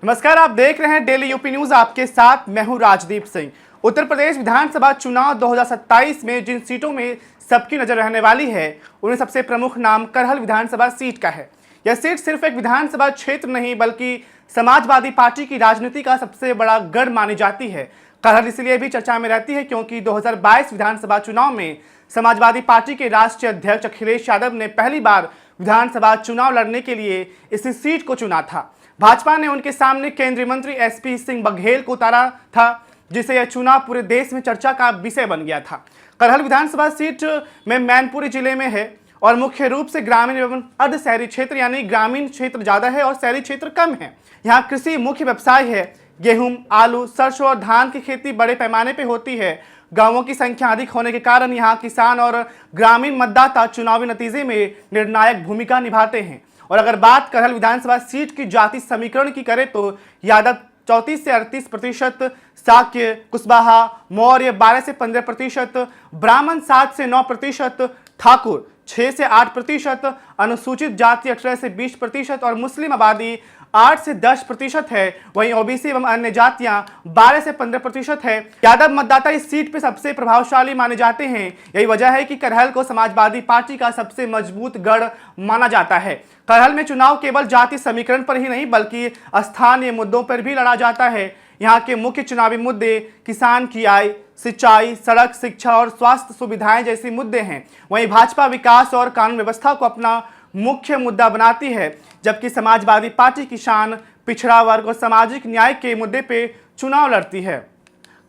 नमस्कार, आप देख रहे हैं डेली यूपी न्यूज। आपके साथ मैं हूं राजदीप सिंह। उत्तर प्रदेश विधानसभा चुनाव 2027 में जिन सीटों में सबकी नजर रहने वाली है, उनमें सबसे प्रमुख नाम करहल विधानसभा सीट का है। यह सीट सिर्फ एक विधानसभा क्षेत्र नहीं, बल्कि समाजवादी पार्टी की राजनीति का सबसे बड़ा गढ़ मानी जाती है। करहल इसलिए भी चर्चा में रहती है क्योंकि 2022 विधानसभा चुनाव में समाजवादी पार्टी के राष्ट्रीय अध्यक्ष अखिलेश यादव ने पहली बार विधानसभा चुनाव लड़ने के लिए इस सीट को चुना था। भाजपा ने उनके सामने केंद्रीय मंत्री एसपी सिंह बघेल को उतारा था, जिससे यह चुनाव पूरे देश में चर्चा का विषय बन गया था। करहल विधानसभा सीट में मैनपुरी जिले में है और मुख्य रूप से ग्रामीण एवं अर्ध शहरी क्षेत्र, यानी ग्रामीण क्षेत्र ज्यादा है और शहरी क्षेत्र कम है। यहाँ कृषि मुख्य व्यवसाय है। गेहूं, आलू, सरसों और धान की खेती बड़े पैमाने पर होती है। गांवों की संख्या अधिक होने के कारण यहाँ किसान और ग्रामीण मतदाता चुनावी नतीजे में निर्णायक भूमिका निभाते हैं। और अगर बात करहल विधानसभा सीट की जाति समीकरण की करें तो यादव 34 से 38%, शाक्य, कुशवाहा, मौर्य 12 से 15%, ब्राह्मण 7 से 9%, ठाकुर 6 से 8%, अनुसूचित जाति 18 से 20% और मुस्लिम आबादी 8 से 10% है। वहीं ओबीसी एवं अन्य जातियां 12 से 15% है। यादव मतदाता इस सीट पे सबसे प्रभावशाली माने जाते हैं। यही वजह है कि करहल को समाजवादी पार्टी का सबसे मजबूत गढ़ माना जाता है। करहल में चुनाव केवल जाति समीकरण पर ही नहीं, बल्कि स्थानीय मुद्दों पर भी लड़ा जाता है। यहाँ के मुख्य चुनावी मुद्दे किसान की आय, सिंचाई, सड़क, शिक्षा और स्वास्थ्य सुविधाएं जैसे मुद्दे हैं। वहीं भाजपा विकास और कानून व्यवस्था को अपना मुख्य मुद्दा बनाती है, जबकि समाजवादी पार्टी किसान, पिछड़ा वर्ग और सामाजिक न्याय के मुद्दे पे चुनाव लड़ती है।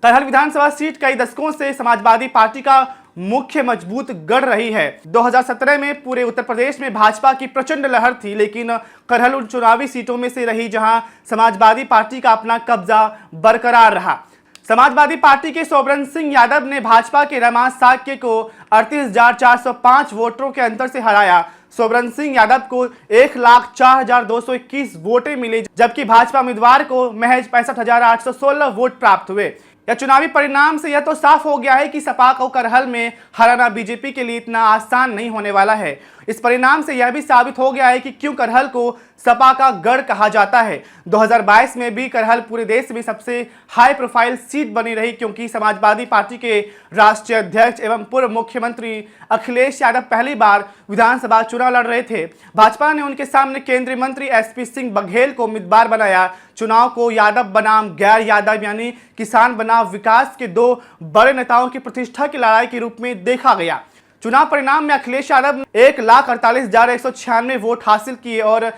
करहल विधानसभा सीट कई दशकों से समाजवादी पार्टी का मुख्य मजबूत गढ़ रही है। 2017 में पूरे उत्तर प्रदेश में भाजपा की प्रचंड लहर थी, लेकिन करहल उन चुनावी सीटों में से रही जहां समाजवादी पार्टी का अपना कब्जा बरकरार रहा। समाजवादी पार्टी के सोबरन सिंह यादव ने भाजपा के रमास साक्य को 38,405 वोटों के अंतर से हराया। सोबरन सिंह यादव को 1,04,221 वोटें मिले, जबकि भाजपा उम्मीदवार को महज 65,816 वोट प्राप्त हुए। यह चुनावी परिणाम से यह तो साफ हो गया है कि सपा को करहल में हराना बीजेपी के लिए इतना आसान नहीं होने वाला है। इस परिणाम से यह भी साबित हो गया है कि क्यों करहल को सपा का गढ़ कहा जाता है। 2022 में भी करहल पूरे देश में सबसे हाई प्रोफाइल सीट बनी रही, क्योंकि समाजवादी पार्टी के राष्ट्रीय अध्यक्ष एवं पूर्व मुख्यमंत्री अखिलेश यादव पहली बार विधानसभा चुनाव लड़ रहे थे। भाजपा ने उनके सामने केंद्रीय मंत्री एसपी सिंह बघेल को उम्मीदवार बनाया। चुनाव को यादव बनाम गैर यादव, यानी किसान बनाम विकास के दो बड़े नेताओं की प्रतिष्ठा की लड़ाई के रूप में देखा गया। चुनाव परिणाम में अखिलेश यादव ने 1,48,196 वोट हासिल किए और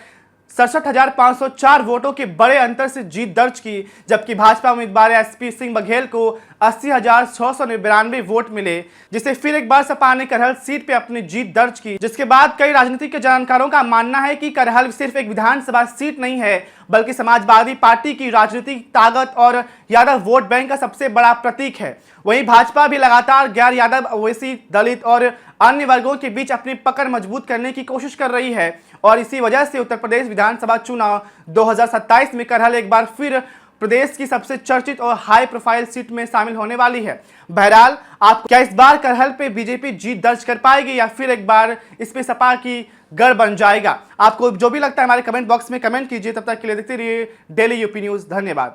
67,504 वोटों के बड़े अंतर से जीत दर्ज की, जबकि भाजपा उम्मीदवार एसपी सिंह बघेल को 80,692 वोट मिले, जिससे फिर एक बार सपा ने करहल सीट पे अपनी जीत दर्ज की। जिसके बाद कई राजनीतिक के जानकारों का मानना है कि करहल सिर्फ एक विधानसभा सीट नहीं है, बल्कि समाजवादी पार्टी की राजनीतिक ताकत और यादव वोट बैंक का सबसे बड़ा प्रतीक है। वहीं भाजपा भी लगातार गैर यादव, ओवैसी, दलित और अन्य वर्गों के बीच अपनी पकड़ मजबूत करने की कोशिश कर रही है और इसी वजह से उत्तर प्रदेश विधानसभा चुनाव 2027 में करहल एक बार फिर प्रदेश की सबसे चर्चित और हाई प्रोफाइल सीट में शामिल होने वाली है। बहरहाल, आप क्या इस बार करहल पे बीजेपी जीत दर्ज कर पाएगी या फिर एक बार इस पे सपा की गढ़ बन जाएगा? आपको जो भी लगता है हमारे कमेंट बॉक्स में कमेंट कीजिए। तब तक के लिए देखते रहिए डेली यूपी न्यूज। धन्यवाद।